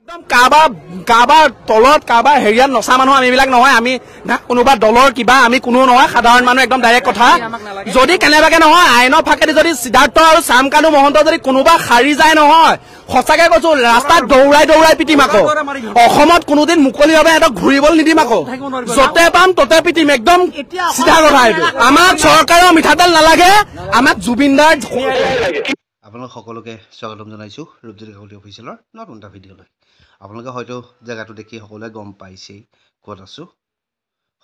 একদম কাৰোবাৰ তলত কাৰোবাৰ হেৰিয়াত নচা মানুহ আমি এইবিলাক নহয়। আমি না কোনোবা দলৰ কিবা আমি কোনো নহয়, সাধাৰণ মানুহ। একদম ডাইৰেক্ট কথা। যদি কেনেবাকে নহয় আইনৰ ফাকেদি যদি সিদ্ধাৰ্থ আৰু শ্যামকানু মহন্ত যদি কোনোবা সাৰি যায় নহয়, সঁচাকে কৈছো ৰাস্তাত দৌৰাই পিটিম আকৌ। অসমত কোনোদিন মুকলিভাৱে এটা ঘূৰিবলৈ নিদিম আকৌ। যতে পাম ততে পিটিম। একদম চিধা কথা এইটো। আমাক চৰকাৰৰ মিঠাতেল নালাগে, আমাক জুবিনদাৰ। আপোনালোক সকলোকে স্বাগতম জনাইছোঁ ৰূপজ্যোতি কাকতি অফিচিয়েলৰ নতুন এটা ভিডিঅ'লৈ। আপোনালোকে হয়তো জেগাটো দেখি সকলোৱে গম পাইছেই ক'ত আছোঁ।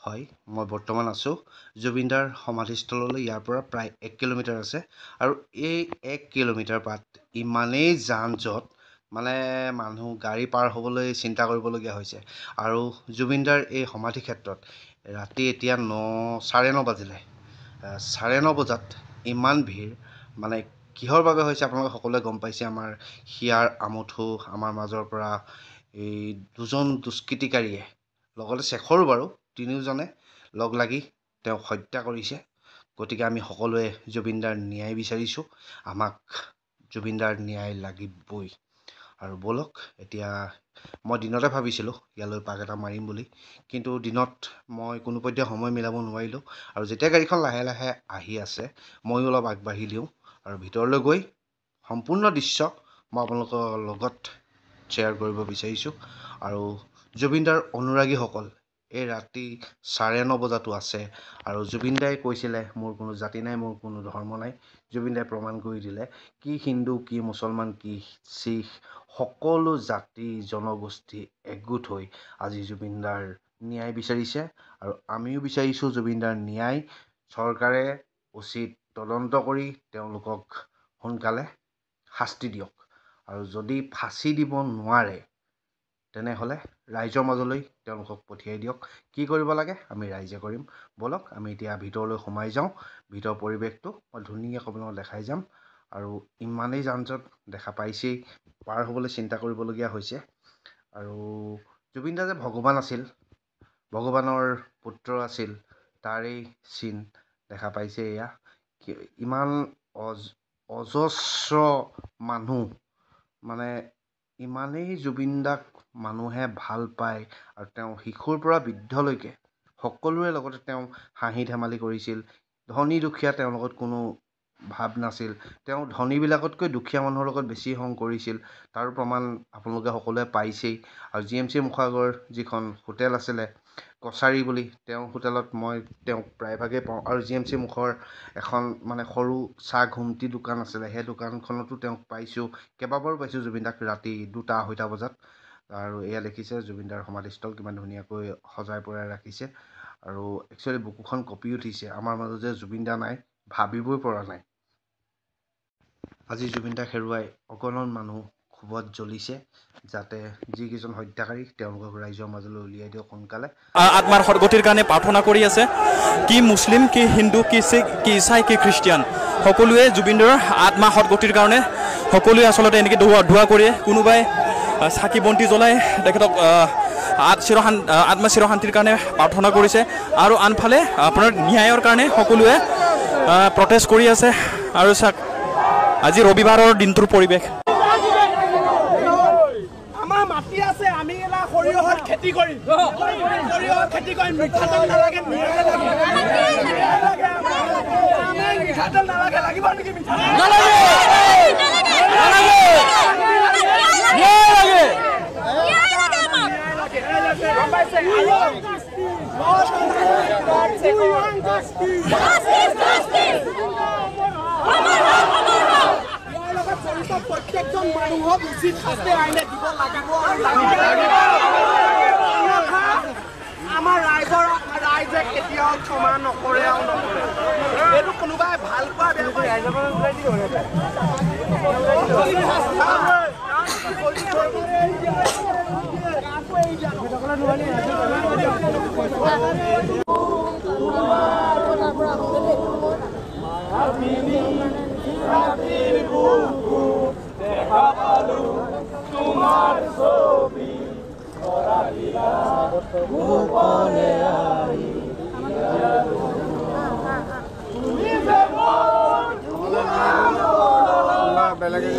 হয়, মই বৰ্তমান আছোঁ জুবিনদাৰ সমাধিস্থললৈ। ইয়াৰ পৰা প্ৰায় 1 কিলোমিটাৰ আছে আৰু এই 1 কিলোমিটাৰ বাট ইমানেই যান জঁট, মানে মানুহ গাড়ী পাৰ হ'বলৈ চিন্তা কৰিবলগীয়া হৈছে। আৰু জুবিনদাৰ এই সমাধি ক্ষেত্ৰত ৰাতি এতিয়া 9:30 বাজিলে। 9:30 বজাত ইমান ভিৰ, মানে কিহৰ বাবে হৈছে আপোনালোকে সকলোৱে গম পাইছে। আমাৰ হিয়াৰ আমঠু আমাৰ মাজৰ পৰা এই দুজন দুষ্কৃতিকাৰীয়ে, লগতে শেখৰো বাৰু, তিনিওজনে লগ লাগি তেওঁক হত্যা কৰিছে। গতিকে আমি সকলোৱে জুবিনদাৰ ন্যায় বিচাৰিছোঁ। আমাক জুবিনদাৰ ন্যায় লাগিবই। আৰু ব'লক এতিয়া, মই দিনতে ভাবিছিলোঁ ইয়ালৈ পাক এটা মাৰিম বুলি, কিন্তু দিনত মই কোনোপধ্যে সময় মিলাব নোৱাৰিলোঁ। আৰু যেতিয়া গাড়ীখন লাহে লাহে আহি আছে, ময়ো অলপ আগবাঢ়ি দিওঁ আৰু ভিতৰলৈ গৈ সম্পূৰ্ণ দৃশ্য মই আপোনালোকৰ লগত শ্বেয়াৰ কৰিব বিচাৰিছোঁ। আৰু জুবিনদাৰ অনুৰাগীসকল এই ৰাতি 9:30 বজাতো আছে। আৰু জুবিনদাই কৈছিলে মোৰ কোনো জাতি নাই, মোৰ কোনো ধৰ্ম নাই। জুবিনদাই প্ৰমাণ কৰি দিলে কি হিন্দু, কি মুছলমান, কি শিখ, সকলো জাতি জনগোষ্ঠী একগোট হৈ আজি জুবিনদাৰ ন্যায় বিচাৰিছে। আৰু আমিও বিচাৰিছোঁ জুবিনদাৰ ন্যায়। চৰকাৰে উচিত তদন্ত কৰি তেওঁলোকক সোনকালে শাস্তি দিয়ক। আৰু যদি ফাঁচি দিব নোৱাৰে তেনেহ'লে ৰাইজৰ মাজলৈ তেওঁলোকক পঠিয়াই দিয়ক। কি কৰিব লাগে আমি ৰাইজে কৰিম। ব'লক আমি এতিয়া ভিতৰলৈ সোমাই যাওঁ। ভিতৰৰ পৰিৱেশটো মই ধুনীয়াকৈ আপোনালোকক দেখাই যাম। আৰু ইমানেই যান জঁট দেখা পাইছেই, পাৰ হ'বলৈ চিন্তা কৰিবলগীয়া হৈছে। আৰু জুবিনদা যে ভগৱান আছিল, ভগৱানৰ পুত্ৰ আছিল, তাৰেই চিন দেখা পাইছে। এয়া ইমান অজস্ৰ মানুহ, মানে ইমানেই জুবিনদাক মানুহে ভাল পায়। আৰু তেওঁ শিশুৰ পৰা বৃদ্ধলৈকে সকলোৰে লগতে তেওঁ হাঁহি ধেমালি কৰিছিল। ধনী দুখীয়া তেওঁৰ লগত কোনো ভাৱ নাছিল। তেওঁ ধনীবিলাকতকৈ দুখীয়া মানুহৰ লগত বেছি সংগ কৰিছিল। তাৰো প্ৰমাণ আপোনালোকে সকলোৱে পাইছেই। আৰু GMC মুখাগৰ যিখন হোটেল আছিলে কছাৰী বুলি, তেওঁ হোটেলত মই তেওঁক প্ৰায়ভাগেই পাওঁ। আৰু GMC মুখৰ এখন মানে সৰু চাহ ঘুমটি দোকান আছিলে, সেই দোকানখনতো তেওঁক পাইছোঁ। কেইবাবাৰো পাইছোঁ জুবিনদাক ৰাতি 2টা-2:30 বজাত। আৰু এয়া দেখিছে জুবিনদাৰ সমাধিস্থল কিমান ধুনীয়াকৈ সজাই পৰাই ৰাখিছে। আৰু একচুৱেলি বুকুখন কঁপি উঠিছে। আমাৰ মাজত যে জুবিনদা নাই, ভাবিবই পৰা নাই। আজি জুবিনদাক হেৰুৱাই অগণন মানুহ ক্ষোভত জ্বলিছে, যাতে যিকেইজন হত্যাকাৰী তেওঁলোকক ৰাইজৰ মাজলৈ উলিয়াই দিয়ক সোনকালে। আত্মাৰ সদগতিৰ কাৰণে প্ৰাৰ্থনা কৰি আছে। কি মুছলিম, কি হিন্দু, কি শিখ, কি ইছাই, কি খ্ৰীষ্টিয়ান, সকলোৱে জুবিনদাৰ আত্মা সদগতিৰ কাৰণে সকলোৱে আচলতে এনেকৈ ধোৱা কৰি, কোনোবাই চাকি বন্তি জ্বলাই তেখেতক আত্মা চিৰশান্তিৰ কাৰণে প্ৰাৰ্থনা কৰিছে। আৰু আনফালে আপোনাৰ ন্যায়ৰ কাৰণে সকলোৱে প্ৰটেষ্ট কৰি আছে। আৰু চাওক আজি ৰবিবাৰৰ দিনটোৰ পৰিৱেশ। আমাৰ মাটি আছে, আমি এলা সৰিয়হৰ খেতি কৰিম, মিঠাতেল নালাগে, মিঠাতেল নালাগে, লাগিব নেকি মিঠাতেল? প্ৰত্যেকজন মানুহক উচিত শাস্তি আইনে দিব লাগিব। আমাৰ ৰাইজে কেতিয়াও ক্ষমা নকৰে আৰু নকৰে। এইটো কোনোবাই ভাল পোৱা বেয়া পায় তোমাৰ ছবি বেলেগে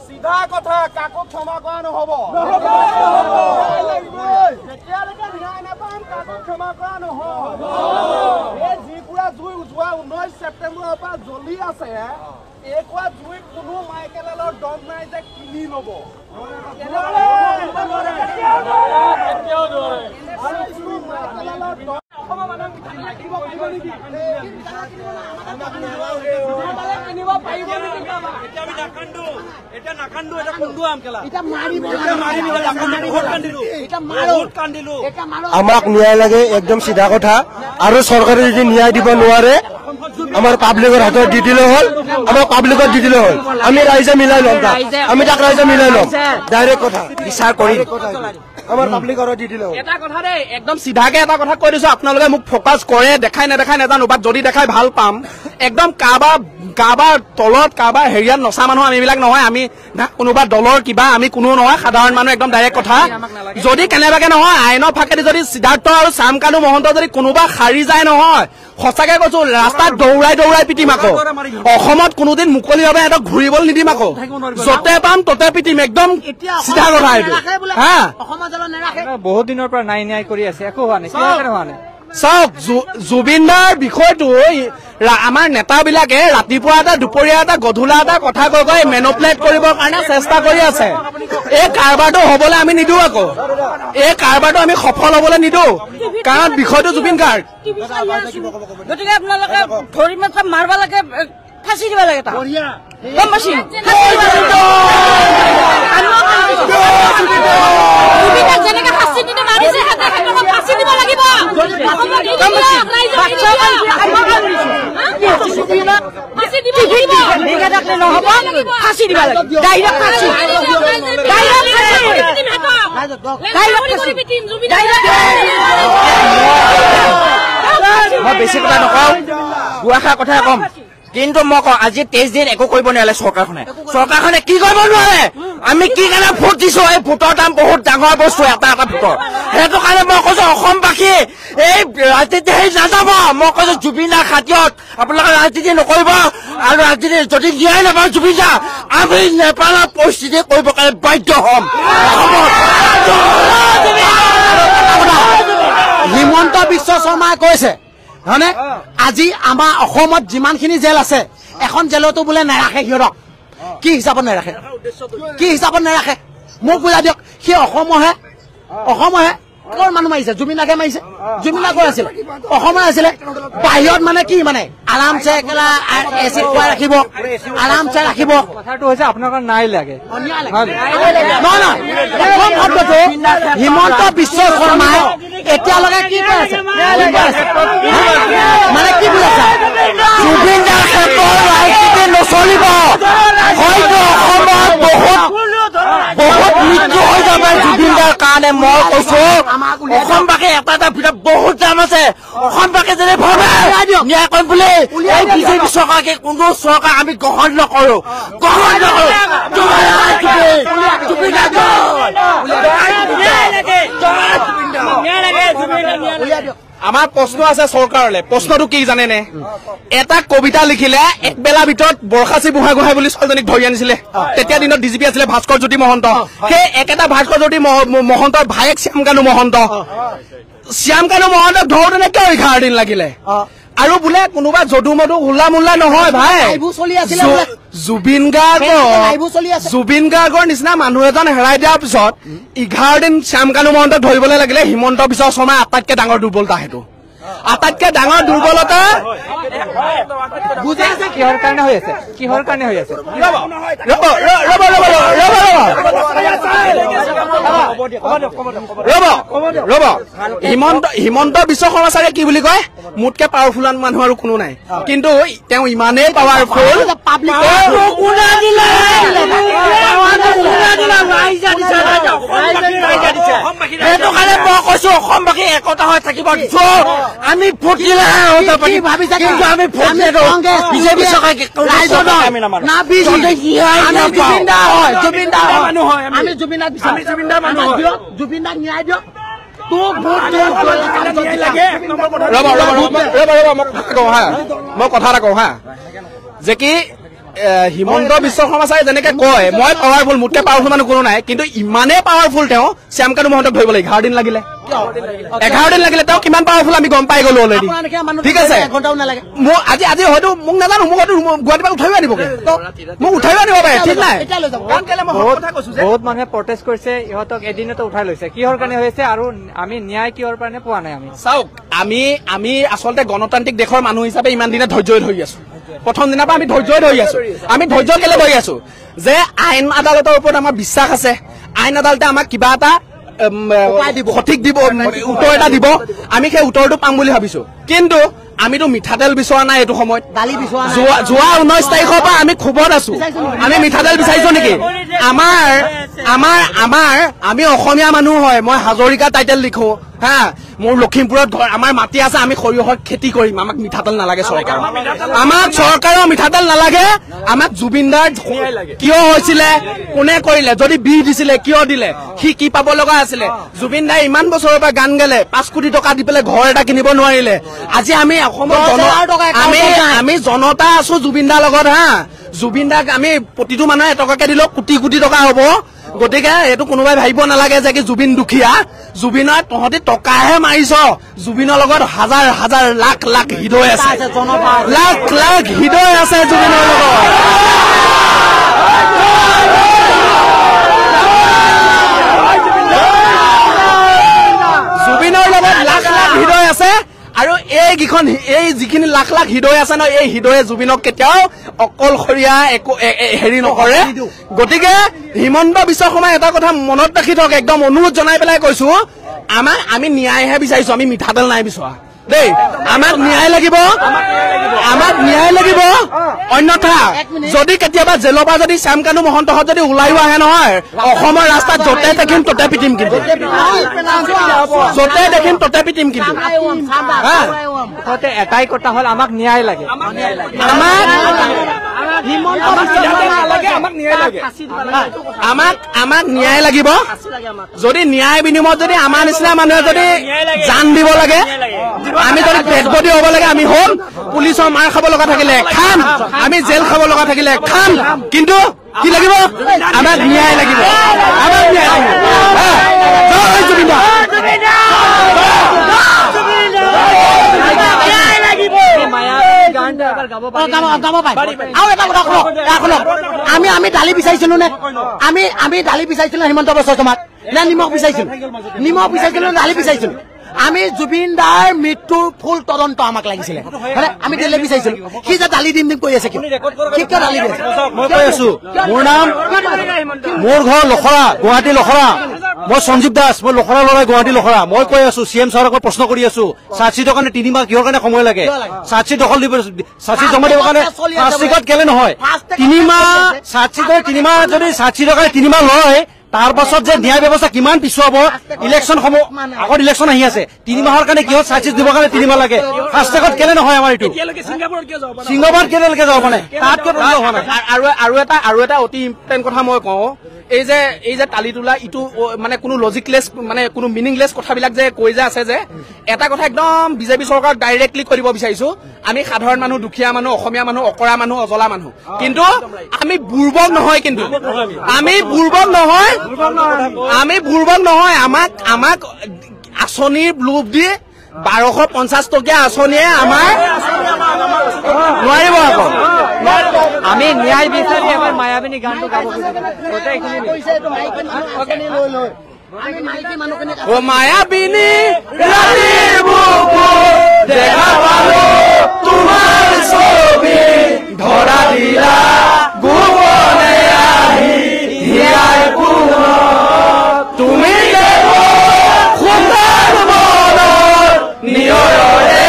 সিধা কথা কাকো ক্ষমা কৰা নহব যেতিয়ালৈকে ন্যায় নাপাম কাকো ক্ষমা কৰা নহব এই যিপুৰা জুই যোৱা 19 ছেপ্টেম্বৰৰ পৰা জ্বলি আছে এইকুৱা জুই কোনো মাইকেলৰ দম নাই যে কিনি ল'ব আমাক ন্যায় লাগে একদম সিধা কথা আৰু চৰকাৰে যদি ন্যায় দিব নোৱাৰে আমাৰ পাব্লিকৰ হাতত দি দিলে হ'ল আমাৰ পাব্লিকত দি দিলে হ'ল আমি ৰাইজে মিলাই ল'ম আমি তাক ৰাইজে মিলাই ল'ম ডাইৰেক্ট কথা বিচাৰ কৰি আমাৰ পাব্লিকৰ দি দিলে হ'ল এটা কথা দেই একদম সিধাকে এটা কথা কৈ দিছো আপোনালোকে মোক ফোকাস কৰে দেখাই নেদেখাই নাজানো বাট যদি দেখাই ভাল পাম একদম কাবাৰ তলত কাবাৰ হেৰিয়াত নচা মানুহ আমি বিলাক নহয় আমি না কোনোবা দলৰ কিবা আমি কোনো নহয় সাধাৰণ মানুহ একদম ডাইৰেক্ট কথা যদি কেনেবাকে নহয় আইনৰ ফাকেদি যদি সিদ্ধাৰ্থ আৰু শ্যামকানু মহন্ত যদি কোনোবা সাৰি যায় নহয় সঁচাকে কৈছো ৰাস্তাত দৌৰাই পিটিম আকৌ অসমত কোনোদিন মুকলিভাৱে এটা ঘূৰিবলৈ নিদিম আকৌ যতে পাম ততে পিটিম একদম সিধা কথা এইটো হা বহুত দিনৰ পৰা নাই কৰি আছে একো হোৱা নাই হোৱা নাই চাওক জুবিন দাৰ বিষয়টো আমাৰ নেতাবিলাকে ৰাতিপুৱা এটা দুপৰীয়া এটা গধূলা এটা কথা কৈ মেনুপ্লেট কৰিবৰ কাৰণে চেষ্টা কৰি আছে এই কাৰবাৰটো হবলৈ আমি নিদিওঁ আকৌ এই কাৰবাৰটো আমি সফল হবলৈ নিদিওঁ কাৰণ বিষয়টো জুবিন গাৰ্গ গতিকে আপোনালোকে ধৰি মাৰিব লাগে ফাঁচি দিব লাগে যেনেকে ফাঁচি দিতে মাৰিছে ফাঁচি দিব লাগিব নহব ফাঁচি দিব লাগে ডাইৰেক্ট ফাঁচি মই বেছি কথা নকওঁ দুআষাৰ কথা কম কিন্তু মই কওঁ আজি 23 দিন একো কৰিব নোৱাৰে চৰকাৰখনে কি কৰিব নোৱাৰে আমি কি কাৰণে ভোট দিছো এই ভোটৰ দাম বহুত ডাঙৰ বস্তু এটা ভোটৰ সেইটো কাৰণে মই কৈছো অসমবাসী এই ৰাজনীতি হেৰি নাযাব মই কৈছো জুবিন দাৰ খাতিৰত আপোনালোকে ৰাজনীতি নকৰিব আৰু ৰাজনীতি যদি ন্যায় নাপাওঁ জুবিন দা আমি নেপালৰ পৰিস্থিতি কৰিব কাৰণে বাধ্য হ'ম হিমন্ত বিশ্ব শৰ্মাই কৈছে হয়নে আজি আমাৰ অসমত যিমানখিনি জেল আছে এখন জেলতো বোলে নাৰাখে সিহঁতক কি হিচাপত নাৰাখে মোক বুজাই দিয়ক সি অসমহে কৰ মানুহ মাৰিছে জুবিন দাকে মাৰিছে জুবিন দা কৰ আছিলে অসমৰ আছিলে বাহিৰত মানে কি মানে আৰামছে এচিড খুৱাই ৰাখিব আৰামছে ৰাখিব কথাটো হৈছে আপোনালোকৰ নাই লাগে নহয় প্ৰথম শব্দটো হিমন্ত বিশ্ব শৰ্মাই এতিয়ালৈকে কি কৈ আছে মানে কি বুজাইছে জুবিন দাৰ ক্ষেত্ৰত ৰাজনীতি নচলিব হয়তো অসমত বহুত মৃত্যু হৈ যাব জুবিন দাৰ কাৰণে মই কৈছো অসমবাসী এটা ভিতৰত বহুত দাম আছে অসমবাসী যদি ভাবে ন্যায় কৰিম বুলি এই বিজেপি চৰকাৰকে কোনো চৰকাৰ আমি গ্ৰহণ নকৰো আমাৰ প্ৰশ্ন আছে চৰকাৰলৈ প্ৰশ্নটো কি জানেনে এটা কবিতা লিখিলে একবেলা ভিতৰত বৰখাচী বুঢ়াগোহাঁই বুলি ছোৱালীজনীক ধৰি আনিছিলে তেতিয়া দিনত ডিজিপি আছিলে ভাস্কৰ জ্যোতি মহন্ত সেই একেটা ভাস্কৰ জ্যোতি মহন্তৰ ভায়েক শ্যামকানু মহন্তক ধৰোঁতে কিয় 11 দিন লাগিলে আৰু বোলে কোনোবা যদু মধু হুল্লা মুল্লা নহয় ভাই জুবিন গাৰ্গৰ নিচিনা মানুহ এজন হেৰাই দিয়াৰ পিছত 11 দিন শ্যামকানু মহন্তক ধৰিবলৈ লাগিলে হিমন্ত বিশ্ব শৰ্মাৰ আটাইতকৈ ডাঙৰ দুৰ্বলতা সেইটো আটাইতকৈ ডাঙৰ দুৰ্বলতা বুজাইছে কিহৰ কাৰণে হৈ আছে ৰব হিমন্ত বিশ্ব শৰ্মা চাগে কি বুলি কয় মোতকে পাৱাৰফুল মানুহ আৰু কোনো নাই কিন্তু তেওঁ ইমানেই পাৱাৰফুল সেইটো কাৰণে মই কৈছো অসমবাসী একতা হৈ থাকিব আমি ভোট দিলে কিন্তু আমি ভোট নিদিওঁ বিজেপি চৰকাৰকে জুবিন দাক ন্যায় দিয়ক মই কথা এটা কওঁ হা যে কি হিমন্ত বিশ্ব শৰ্মা ছাৰে যেনেকে কয় মই পাৱাৰফুল মোতকে পাৱাৰফুল মানুহ কোনো নাই কিন্তু ইমানেই পাৱাৰফুল তেওঁ শ্যামকানু মহন্তক ধৰিব লাগে 11 দিন লাগিলে 11 দিন লাগিলে তেওঁ কিমান পাৱাৰফুল আমি গম পাই গলো অলৰেডি ঠিক আছে মোক আজি হয়তো মোক নাজানো মোক হয়তো গুৱাহাটীৰ পৰা উঠাই আনিবগে মোক উঠাই আনিব পাৰে ঠিক নাই বহুত মানুহে প্ৰটেষ্ট কৰিছে ইহঁতক এদিনতে উঠাই লৈছে কিহৰ কাৰণে হৈছে আৰু আমি ন্যায় কিহৰ কাৰণে পোৱা নাই আমি চাওক আমি আচলতে গণতান্ত্ৰিক দেশৰ মানুহ হিচাপে ইমান দিনে ধৈৰ্য ধৰি আছো প্ৰথম দিনৰ পৰা আমি ধৈৰ্য ধৰি আছো আমি ধৈৰ্য কেলে ধৰি আছো যে আইন আদালতৰ ওপৰত আমাৰ বিশ্বাস আছে আইন আদালতে আমাক কিবা এটা সঠিক দিব উত্তৰ এটা দিব আমি সেই উত্তৰটো পাম বুলি ভাবিছো কিন্তু আমিতো মিঠাতেল বিচৰা নাই এইটো সময়ত যোৱা 19 তাৰিখৰ পৰা আমি ক্ষোভত আছো আমি মিঠাতেল বিচাৰিছো নেকি আমি অসমীয়া মানুহ হয় মই হাজৰিকা টাইটেল লিখো হা মোৰ লখিমপুৰত ঘৰ আমাৰ মাটি আছে আমি সৰিয়হৰ খেতি কৰিম আমাক মিঠাতেল নালাগে চৰকাৰ আমাক চৰকাৰৰ মিঠাতেল নালাগে আমাক জুবিনদাৰ কিয় হৈছিলে কোনে কৰিলে যদি বিহ দিছিলে কিয় দিলে সি কি পাব লগা আছিলে জুবিনদাই ইমান বছৰৰ পৰা গান গালে 5 কোটি টকা দি পেলাই ঘৰ এটা কিনিব নোৱাৰিলে আজি আমি অসমৰ আমি জনতা আছো জুবিনদাৰ লগত হা জুবিনদাক আমি প্ৰতিটো মানুহে এটকাকে দিলেও কোটি কোটি টকা হব গতিকে এইটো কোনোবাই ভাবিব নালাগে যে কি জুবিন দুখীয়া জুবিনৰ তহঁতি টকাহে মাৰিছ জুবিনৰ লগত হাজাৰ হাজাৰ লাখ লাখ হৃদয় আছে লাখ লাখ হৃদয় আছে জুবিনৰ লগত জুবিনৰ লগত লাখ লাখ হৃদয় আছে আৰু এই যিখিনি লাখ লাখ হৃদয় আছে ন এই হৃদয়ে জুবিনক কেতিয়াও অকলশৰীয়া একো হেৰি নকৰে গতিকে হিমন্ত বিশ্ব শৰ্মাই এটা কথা মনত ৰাখি থক একদম অনুৰোধ জনাই পেলাই কৈছো আমি ন্যায়হে বিচাৰিছো আমি মিঠাতেল নাই বিচৰা দেই আমাক ন্যায় লাগিব অন্যথা যদি কেতিয়াবা জেলৰ পৰা যদি শ্যামকানু মহন্তহঁত যদি ওলাইও আহে নহয় অসমৰ ৰাস্তাত য'তে দেখিম ততে পিটিম কিন্তু য'তে দেখিম ততে পিটিম কিন্তু এটাই কথা হ'ল আমাক ন্যায় লাগে আমাক ন্যায় লাগিব যদি ন্যায় বিনিময়ত যদি আমাৰ নিচিনা মানুহে যদি জান দিব লাগে আমি যদি পেটবদি হ'ব লাগে আমি হ'ম পুলিচৰ মাৰ খাব লগা থাকিলে খাম আমি জেল খাব লগা থাকিলে খাম কিন্তু কি লাগিব আমাক ন্যায় লাগিব জয় জুবিনদা আমি দালি বিচাৰিছিলো নে আমি দালি বিচাৰিছিলো হিমন্ত বিশ্ব শৰ্মাক নে নিমখ বিচাৰিছিলো দালি বিচাৰিছিলো আমি জুবিনদাৰ মৃত্যুৰ ফুল তদন্ত আমাক লাগিছিলে আমি দিল্লী বিচাৰিছিলো সি যে দালি দিম কৈ আছে কিয় দালি দি আছে মই কৈ আছো মোৰ ঘৰ লখৰা গুৱাহাটী লখৰা মই সঞ্জীৱ দাস মই লখৰা লৰাই গুৱাহাটী লখৰা মই কৈ আছো চিএম ছাৰক প্ৰশ্ন কৰি আছো চাৰ্জশ্বিটৰ কাৰণে 3 মাহ কিহৰ কাৰণে সময় লাগে চাৰ্জশ্বিট দখল দিব চাৰ্জশ্বিট জমা দিবৰ কাৰণে চাৰ্জশ্বিটত কেলে নহয় 3 মাহ চাৰ্জশ্বিটৰ 3 মাহ যদি চাৰ্জশ্বিটৰ কাৰণে 3 মাহ লয় তাৰ পাছত যে ন্যায় ব্যৱস্থা কিমান পিছুৱাব ইলেকশ্যন আগত ইলেকশ্যন আহি আছে 3 মাহৰ কাৰণে কিহত চাৰ্জশ্বিট দিবৰ কাৰণে 3 মাহ লাগে ফাষ্টেগত কেলে নহয় আমাৰ এইটো ছিংগাপুৰত কেলেলৈকে যাব মানে তাত কিয় হোৱা নাই আৰু এটা অতি ইম্পৰ্টেণ্ট কথা মই কওঁ এই যে তালি তোলা ইটো মানে কোনো লজিকলেছ মানে কোনো মিনিংলেছ কথাবিলাক যে কৈ যে আছে যে এটা কথা একদম বিজেপি চৰকাৰক ডাইৰেক্টলি কৰিব বিচাৰিছো আমি সাধাৰণ মানুহ দুখীয়া মানুহ অসমীয়া মানুহ অকৰা মানুহ অজলা মানুহ কিন্তু আমি বুৰ্বক নহয় কিন্তু আমি বুৰ্বক নহয় আমাক আঁচনিৰ লোভ দি 1250 টকীয়া আঁচনিয়ে আমাৰ নোৱাৰিব আকৌ আমি ন্যায় বিচাৰি এবাৰ মায়াবিনী গানটো গাব ও মায়াবিনী ৰাতিৰ বুকুত দেখা পালো তোমাৰ ছবি ধৰা দিলা গোপনে আহি হিয়াৰ পুনত তুমি খুটাৰ মনৰ নিয়ৰে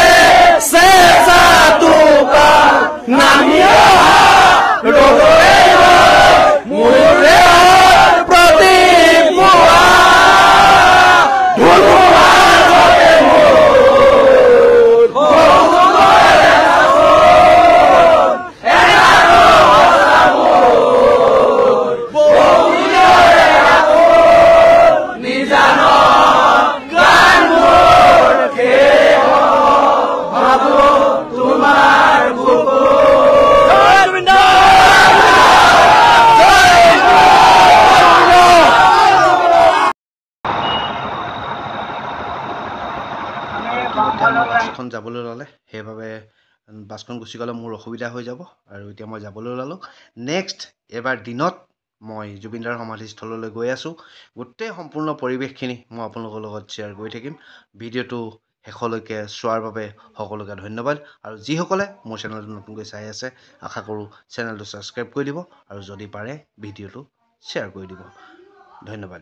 চেঁচা টোপা নামি অহা ৰ'দৰে মোৰে প্ৰতিপুৱা ধুমুহাৰ বাছখন গুচি গ'লে মোৰ অসুবিধা হৈ যাব আৰু এতিয়া মই যাবলৈ ওলালোঁ নেক্সট এবাৰ দিনত মই জুবিনদাৰ সমাধিস্থললৈ গৈ আছোঁ গোটেই সম্পূৰ্ণ পৰিৱেশখিনি মই আপোনালোকৰ লগত শ্বেয়াৰ কৰি থাকিম ভিডিঅ'টো শেষলৈকে চোৱাৰ বাবে সকলোকে ধন্যবাদ আৰু যিসকলে মোৰ চেনেলটো নতুনকৈ চাই আছে আশা কৰোঁ চেনেলটো ছাবস্ক্ৰাইব কৰি দিব আৰু যদি পাৰে ভিডিঅ'টো শ্বেয়াৰ কৰি দিব ধন্যবাদ